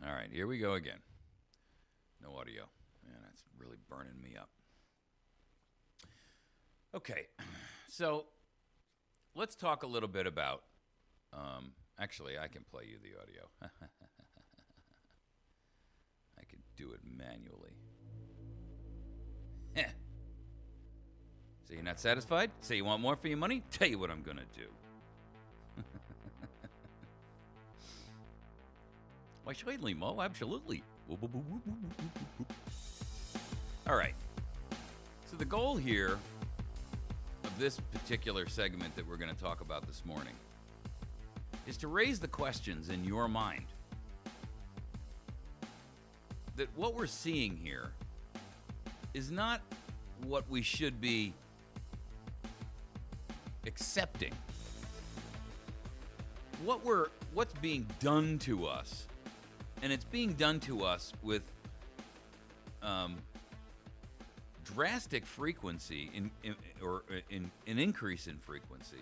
All right, here we go again. No audio. Man, that's really burning me up. Okay, so let's talk a little bit about. Actually, I can play you the audio. I could do it manually. So you're not satisfied? Say you want more for your money? Tell you what I'm gonna do. Why surely, Mo? Absolutely. All right. So the goal here of this particular segment that we're going to talk about this morning is to raise the questions in your mind that what we're seeing here is not what we should be accepting. What's being done to us, and it's being done to us with drastic frequency or an increase in frequency,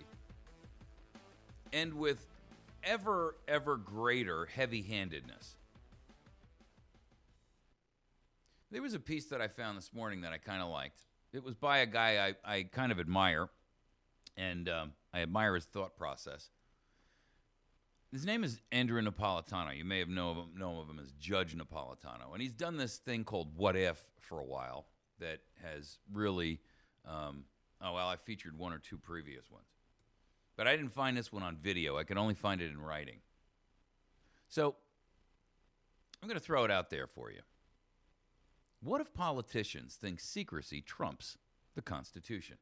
and with ever greater heavy-handedness. There was a piece that I found this morning that I kind of liked. It was by a guy I kind of admire, and I admire his thought process. His name is Andrew Napolitano. You may have known of him as Judge Napolitano. And he's done this thing called What If for a while that has really, I featured one or two previous ones. But I didn't find this one on video. I could only find it in writing. So I'm going to throw it out there for you. What if politicians think secrecy trumps the Constitution?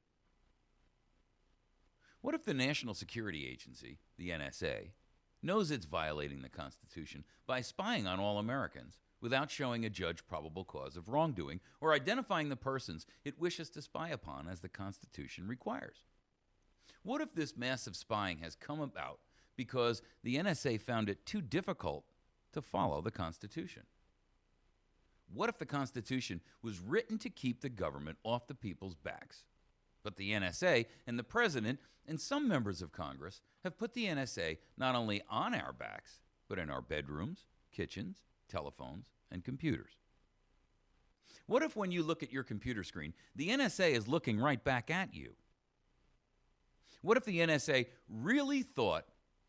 What if the National Security Agency, the NSA, knows it's violating the Constitution by spying on all Americans without showing a judge probable cause of wrongdoing or identifying the persons it wishes to spy upon as the Constitution requires? What if this massive spying has come about because the NSA found it too difficult to follow the Constitution? What if the Constitution was written to keep the government off the people's backs? But the NSA and the President and some members of Congress have put the NSA not only on our backs, but in our bedrooms, kitchens, telephones, and computers. What if when you look at your computer screen, the NSA is looking right back at you? What if the NSA really thought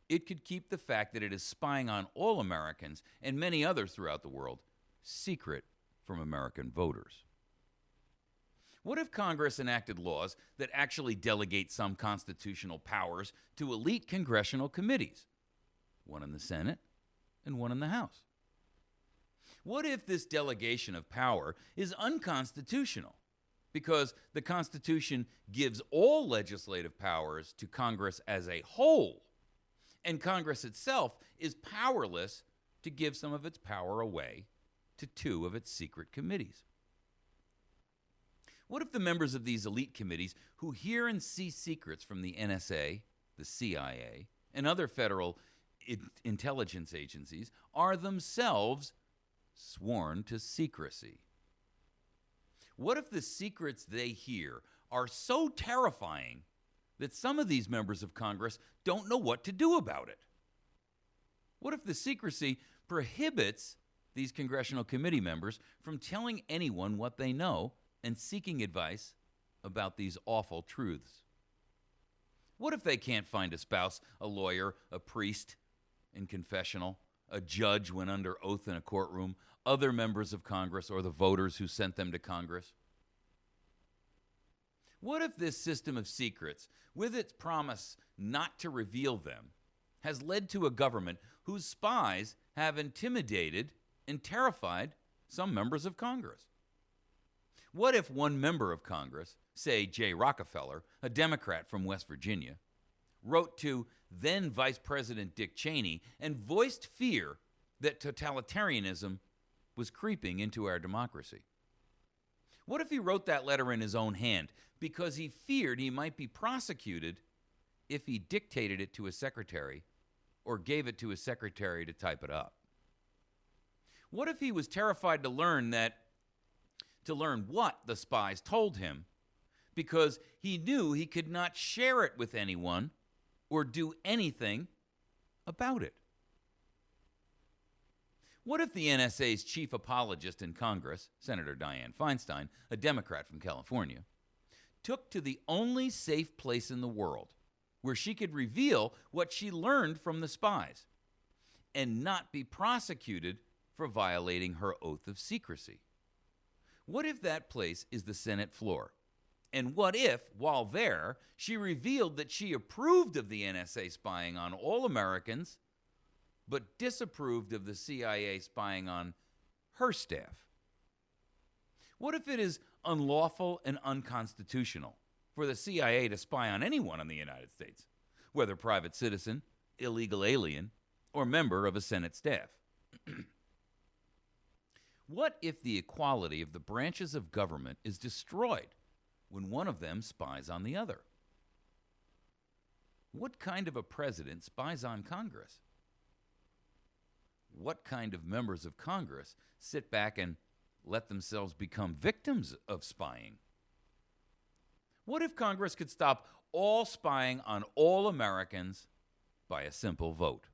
it could keep the fact that it is spying on all Americans and many others throughout the world secret from American voters? What if Congress enacted laws that actually delegate some constitutional powers to elite congressional committees, one in the Senate and one in the House? What if this delegation of power is unconstitutional because the Constitution gives all legislative powers to Congress as a whole, and Congress itself is powerless to give some of its power away to two of its secret committees? What if the members of these elite committees who hear and see secrets from the NSA, the CIA, and other federal intelligence agencies are themselves sworn to secrecy? What if the secrets they hear are so terrifying that some of these members of Congress don't know what to do about it? What if the secrecy prohibits these congressional committee members from telling anyone what they know and seeking advice about these awful truths? What if they can't find a spouse, a lawyer, a priest in confessional, a judge when under oath in a courtroom, other members of Congress, or the voters who sent them to Congress? What if this system of secrets, with its promise not to reveal them, has led to a government whose spies have intimidated and terrified some members of Congress? What if one member of Congress, say Jay Rockefeller, a Democrat from West Virginia, wrote to then Vice President Dick Cheney and voiced fear that totalitarianism was creeping into our democracy? What if he wrote that letter in his own hand because he feared he might be prosecuted if he dictated it to his secretary or gave it to his secretary to type it up? What if he was terrified to learn what the spies told him because he knew he could not share it with anyone or do anything about it? What if the NSA's chief apologist in Congress, Senator Dianne Feinstein, a Democrat from California, took to the only safe place in the world where she could reveal what she learned from the spies and not be prosecuted for violating her oath of secrecy? What if that place is the Senate floor? And what if, while there, she revealed that she approved of the NSA spying on all Americans, but disapproved of the CIA spying on her staff? What if it is unlawful and unconstitutional for the CIA to spy on anyone in the United States, whether private citizen, illegal alien, or member of a Senate staff? What if the equality of the branches of government is destroyed when one of them spies on the other? What kind of a president spies on Congress? What kind of members of Congress sit back and let themselves become victims of spying? What if Congress could stop all spying on all Americans by a simple vote?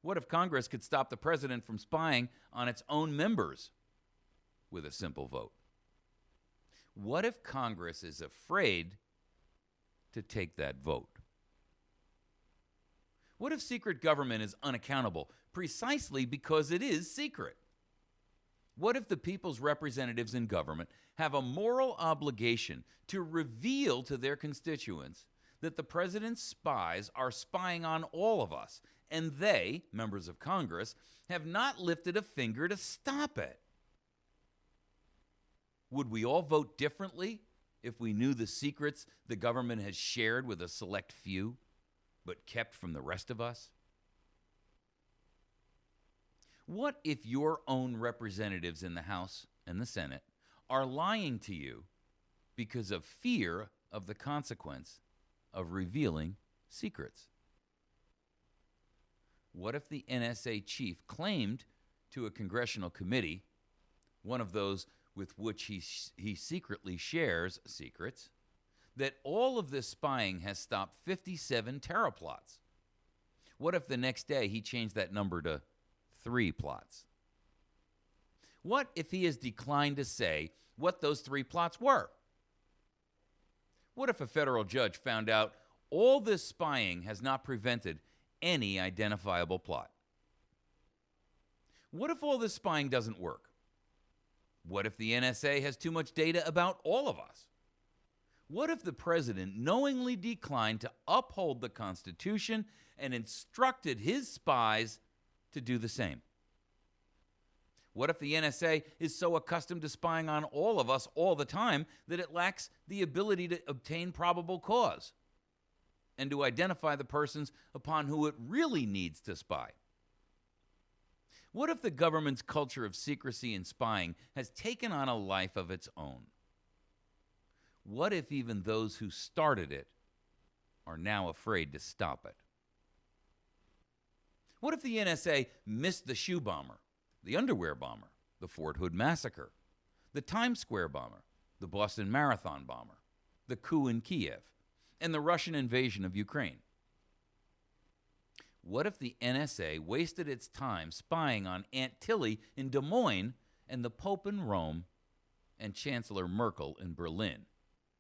What if Congress could stop the president from spying on its own members with a simple vote? What if Congress is afraid to take that vote? What if secret government is unaccountable precisely because it is secret? What if the people's representatives in government have a moral obligation to reveal to their constituents that the president's spies are spying on all of us, and they, members of Congress, have not lifted a finger to stop it? Would we all vote differently if we knew the secrets the government has shared with a select few, but kept from the rest of us? What if your own representatives in the House and the Senate are lying to you because of fear of the consequence of revealing secrets? What if the NSA chief claimed to a congressional committee, one of those with which he secretly shares secrets, that all of this spying has stopped 57 terror plots? What if the next day he changed that number to 3 plots? What if he has declined to say what those 3 plots were? What if a federal judge found out all this spying has not prevented any identifiable plot? What if all this spying doesn't work? What if the NSA has too much data about all of us? What if the president knowingly declined to uphold the Constitution and instructed his spies to do the same? What if the NSA is so accustomed to spying on all of us all the time that it lacks the ability to obtain probable cause and to identify the persons upon whom it really needs to spy? What if the government's culture of secrecy and spying has taken on a life of its own? What if even those who started it are now afraid to stop it? What if the NSA missed the shoe bomber, the underwear bomber, the Fort Hood massacre, the Times Square bomber, the Boston Marathon bomber, the coup in Kiev, and the Russian invasion of Ukraine? What if the NSA wasted its time spying on Aunt Tilly in Des Moines and the Pope in Rome and Chancellor Merkel in Berlin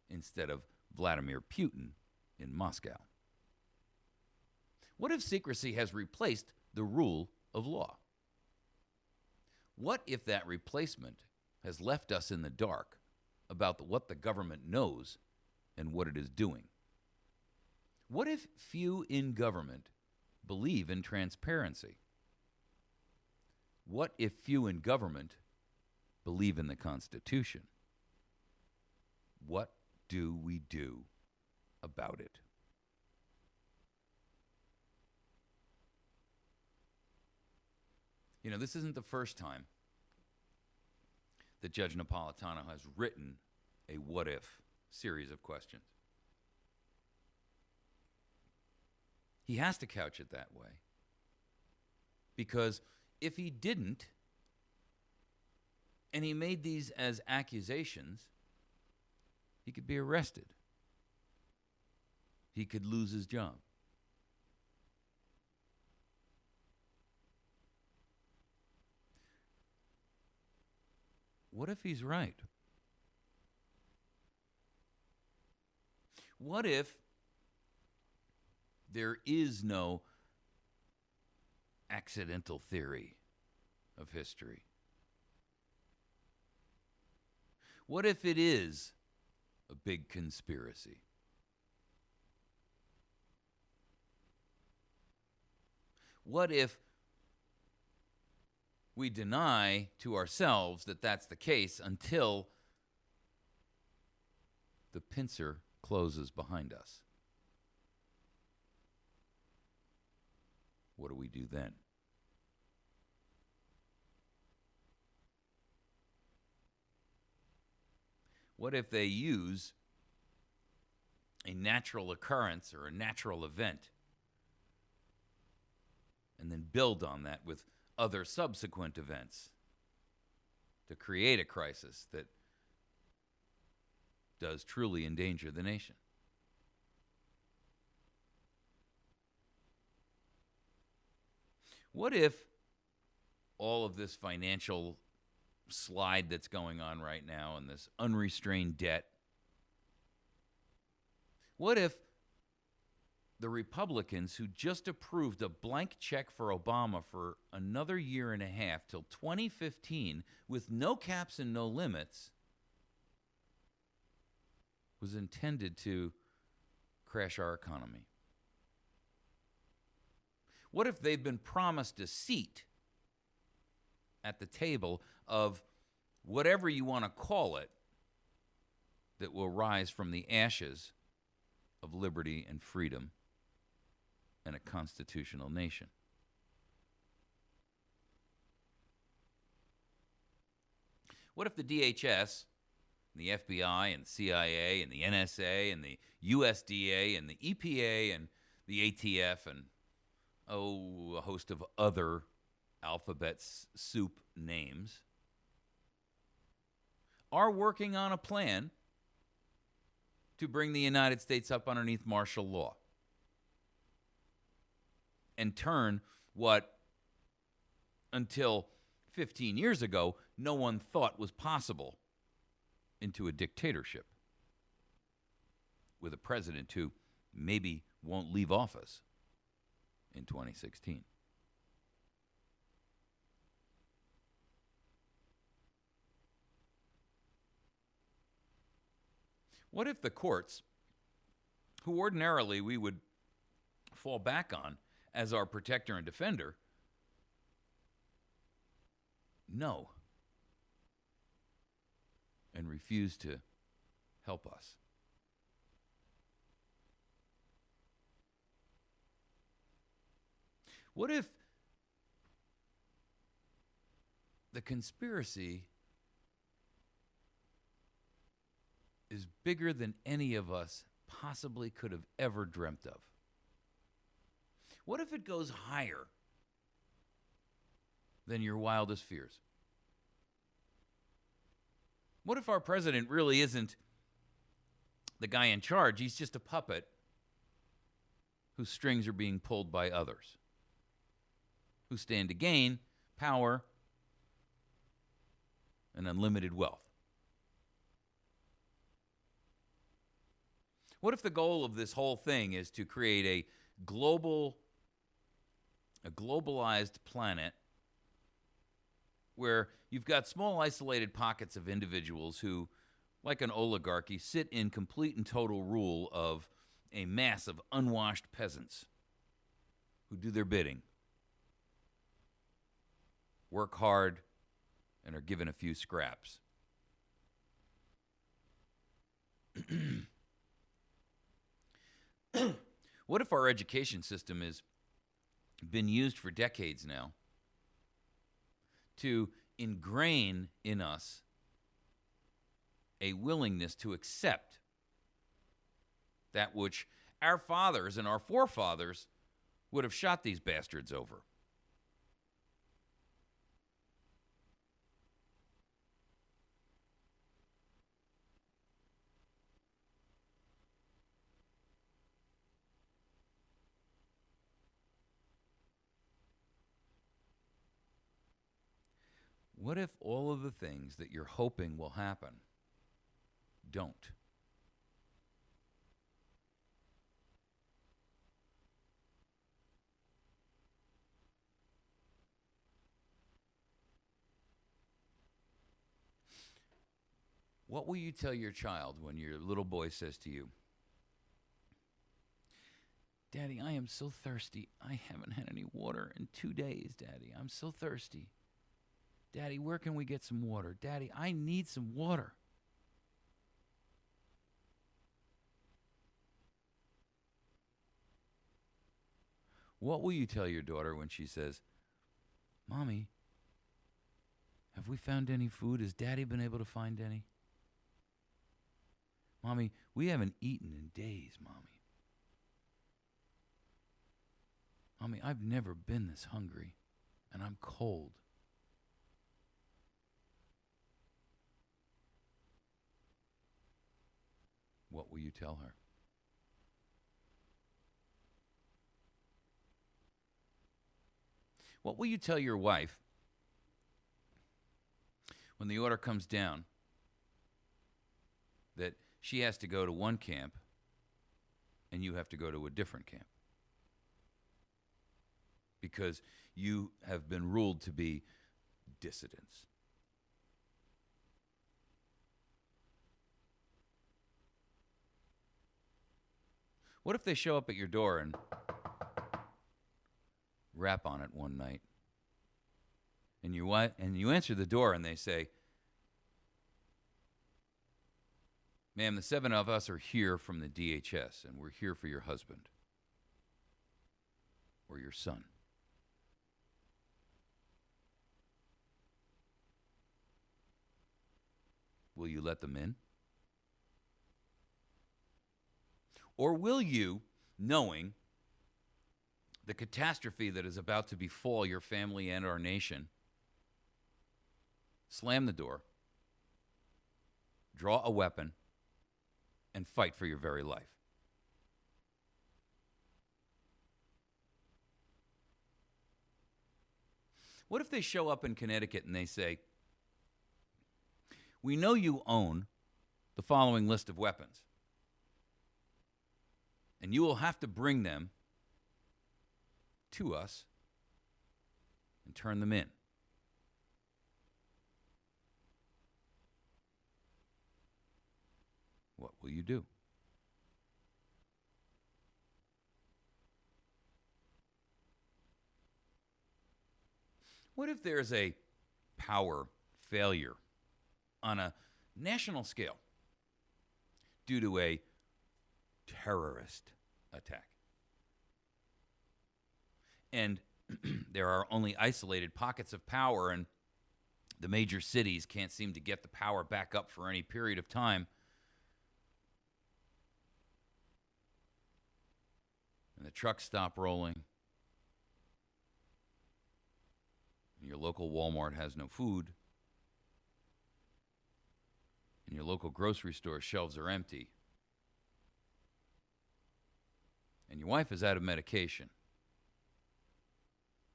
instead of Vladimir Putin in Moscow? What if secrecy has replaced the rule of law? What if that replacement has left us in the dark about what the government knows and what it is doing? What if few in government believe in transparency? What if few in government believe in the Constitution? What do we do about it? You know, this isn't the first time that Judge Napolitano has written a what-if series of questions. He has to couch it that way, because if he didn't, and he made these as accusations, he could be arrested. He could lose his job. what if he's right? What if there is no accidental theory of history? What if it is a big conspiracy? What if we deny to ourselves that that's the case until the pincer closes behind us? What do we do then? What if they use a natural occurrence or a natural event and then build on that with other subsequent events to create a crisis that does truly endanger the nation? What if all of this financial slide that's going on right now and this unrestrained debt, what if the Republicans who just approved a blank check for Obama for another year and a half till 2015 with no caps and no limits was intended to crash our economy? What if they've been promised a seat at the table of whatever you want to call it that will rise from the ashes of liberty and freedom and a constitutional nation? What if the DHS, and the FBI, and the CIA, and the NSA, and the USDA, and the EPA, and the ATF, and a host of other alphabet soup names are working on a plan to bring the United States up underneath martial law and turn what, until 15 years ago, no one thought was possible into a dictatorship with a president who maybe won't leave office in 2016. What if the courts, who ordinarily we would fall back on as our protector and defender, know and refuse to help us? What if the conspiracy is bigger than any of us possibly could have ever dreamt of? What if it goes higher than your wildest fears? What if our president really isn't the guy in charge? He's just a puppet whose strings are being pulled by others who stand to gain power and unlimited wealth? What if the goal of this whole thing is to create a globalized planet where you've got small isolated pockets of individuals who, like an oligarchy, sit in complete and total rule of a mass of unwashed peasants who do their bidding, work hard, and are given a few scraps? What if our education system has been used for decades now to ingrain in us a willingness to accept that which our fathers and our forefathers would have shot these bastards over? What if all of the things that you're hoping will happen don't? What will you tell your child when your little boy says to you, Daddy, I am so thirsty. I haven't had any water in 2 days, Daddy. I'm so thirsty. Daddy, where can we get some water? Daddy, I need some water. What will you tell your daughter when she says, Mommy, have we found any food? Has Daddy been able to find any? Mommy, we haven't eaten in days, Mommy. Mommy, I've never been this hungry, and I'm cold. What will you tell her? What will you tell your wife when the order comes down that she has to go to one camp and you have to go to a different camp? Because you have been ruled to be dissidents. What if they show up at your door and rap on it one night, and you answer the door and they say, Ma'am, the 7 of us are here from the DHS, and we're here for your husband or your son. Will you let them in? Or will you, knowing the catastrophe that is about to befall your family and our nation, slam the door, draw a weapon, and fight for your very life? What if they show up in Connecticut and they say, we know you own the following list of weapons, and you will have to bring them to us and turn them in. What will you do? What if there's a power failure on a national scale due to a terrorist attack? And there are only isolated pockets of power, and the major cities can't seem to get the power back up for any period of time. And the trucks stop rolling, and your local Walmart has no food, and your local grocery store shelves are empty, and your wife is out of medication,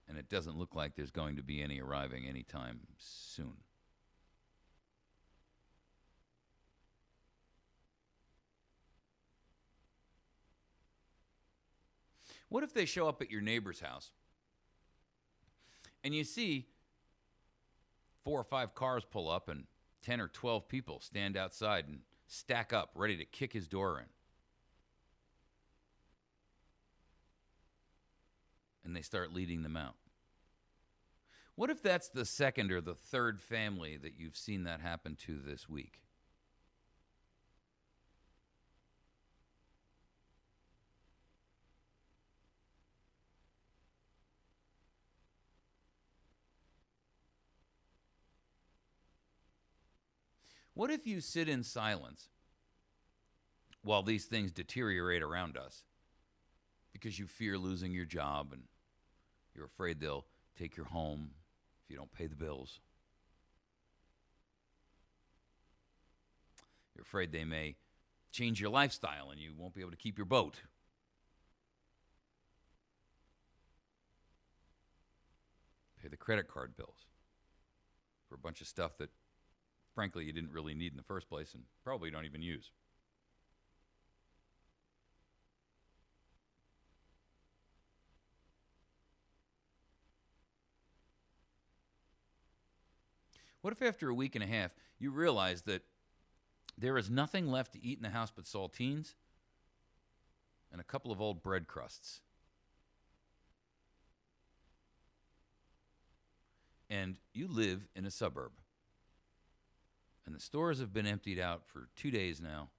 and it doesn't look like there's going to be any arriving anytime soon. What if they show up at your neighbor's house and you see 4 or 5 cars pull up and 10 or 12 people stand outside and stack up ready to kick his door in? And they start leading them out. What if that's the second or the third family that you've seen that happen to this week? What if you sit in silence while these things deteriorate around us because you fear losing your job and you're afraid they'll take your home if you don't pay the bills? You're afraid they may change your lifestyle and you won't be able to keep your boat. Pay the credit card bills. for a bunch of stuff that, frankly, you didn't really need in the first place and probably don't even use. What if after a week and a half you realize that there is nothing left to eat in the house but saltines and a couple of old bread crusts? And you live in a suburb, and the stores have been emptied out for 2 days now,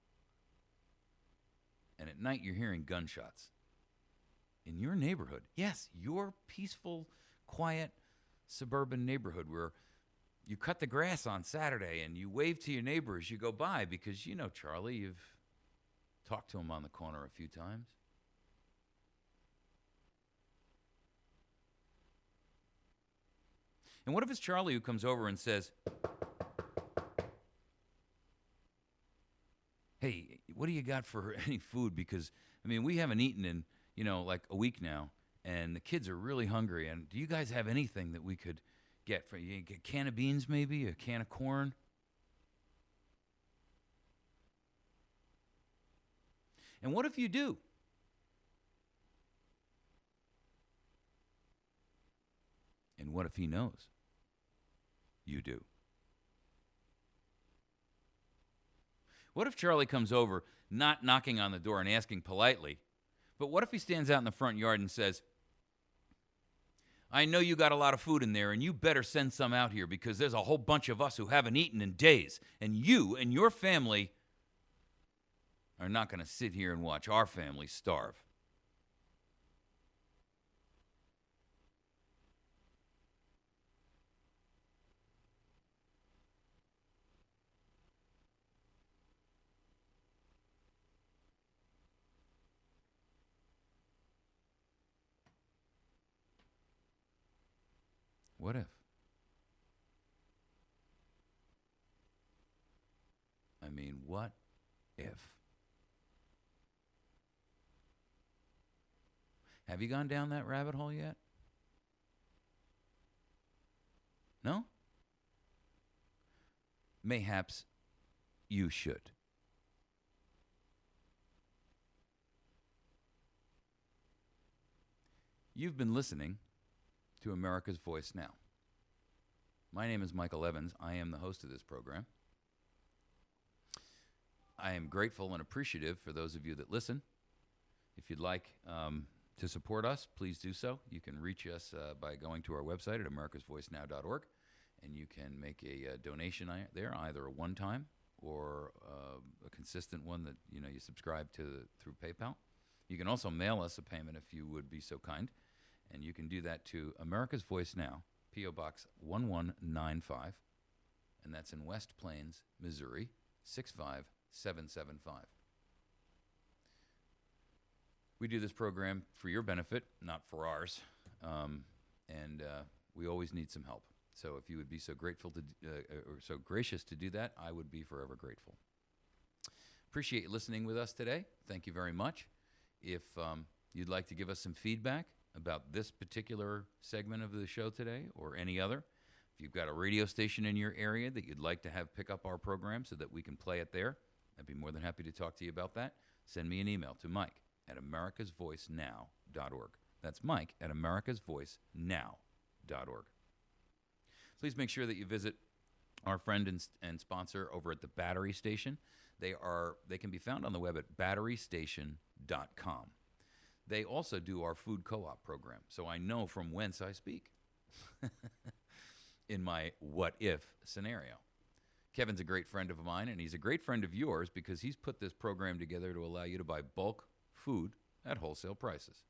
and at night you're hearing gunshots in your neighborhood. Yes, your peaceful, quiet, suburban neighborhood where you cut the grass on Saturday and you wave to your neighbor as you go by because you know Charlie, you've talked to him on the corner a few times. And what if it's Charlie who comes over and says, hey, what do you got for any food? Because, I mean, we haven't eaten in, like a week now, and the kids are really hungry. And do you guys have anything that we could get for you? A can of beans, maybe? A can of corn? And what if you do? And what if he knows you do? What if Charlie comes over, not knocking on the door and asking politely, but what if he stands out in the front yard and says, I know you got a lot of food in there, and you better send some out here because there's a whole bunch of us who haven't eaten in days, and you and your family are not going to sit here and watch our family starve. What if? I mean, what if? Have you gone down that rabbit hole yet? No? Mayhaps you should. You've been listening to America's Voice Now. My name is Michael Evans. I am the host of this program. I am grateful and appreciative for those of you that listen. If you'd like to support us, please do so. You can reach us by going to our website at americasvoicenow.org, and you can make a donation there, either a one-time or a consistent one that you subscribe to through PayPal. You can also mail us a payment if you would be so kind. And you can do that to America's Voice Now, P.O. Box 1195, and that's in West Plains, Missouri, 65775. We do this program for your benefit, not for ours, and we always need some help. So if you would be so grateful to, or so gracious to do that, I would be forever grateful. Appreciate you listening with us today. Thank you very much. If you'd like to give us some feedback about this particular segment of the show today or any other, if you've got a radio station in your area that you'd like to have pick up our program so that we can play it there, I'd be more than happy to talk to you about that. Send me an email to mike@americasvoicenow.org. That's mike@americasvoicenow.org. Please make sure that you visit our friend and sponsor over at the Battery Station. They can be found on the web at batterystation.com. They also do our food co-op program, so I know from whence I speak in my what-if scenario. Kevin's a great friend of mine, and he's a great friend of yours because he's put this program together to allow you to buy bulk food at wholesale prices.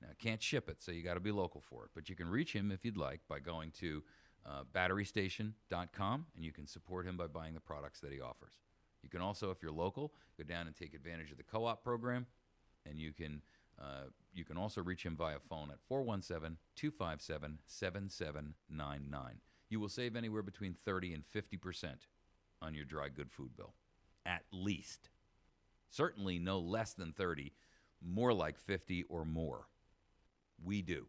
Now, can't ship it, so you got to be local for it, but you can reach him if you'd like by going to batterystation.com, and you can support him by buying the products that he offers. You can also, if you're local, go down and take advantage of the co-op program, and you can also reach him via phone at 417-257-7799. You will save anywhere between 30 and 50% on your dry good food bill, at least. Certainly no less than 30, more like 50 or more. We do.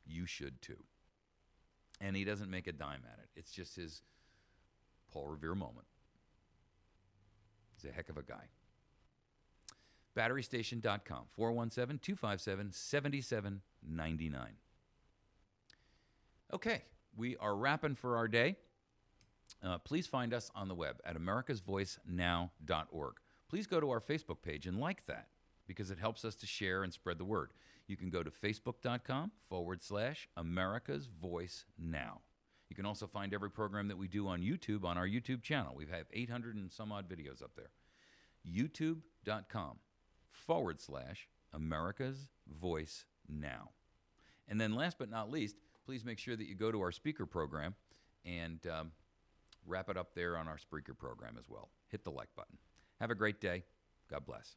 You should too. and he doesn't make a dime at it. It's just his Paul Revere moment. He's a heck of a guy. BatteryStation.com, 417-257-7799. Okay, we are wrapping for our day. Please find us on the web at americasvoicenow.org. Please go to our Facebook page and like that, because it helps us to share and spread the word. You can go to facebook.com/America's Voice Now. You can also find every program that we do on YouTube on our YouTube channel. We have 800 and some odd videos up there. youtube.com/America's Voice Now. And then last but not least, please make sure that you go to our speaker program and wrap it up there on our speaker program as well. Hit the like button. Have a great day. God bless.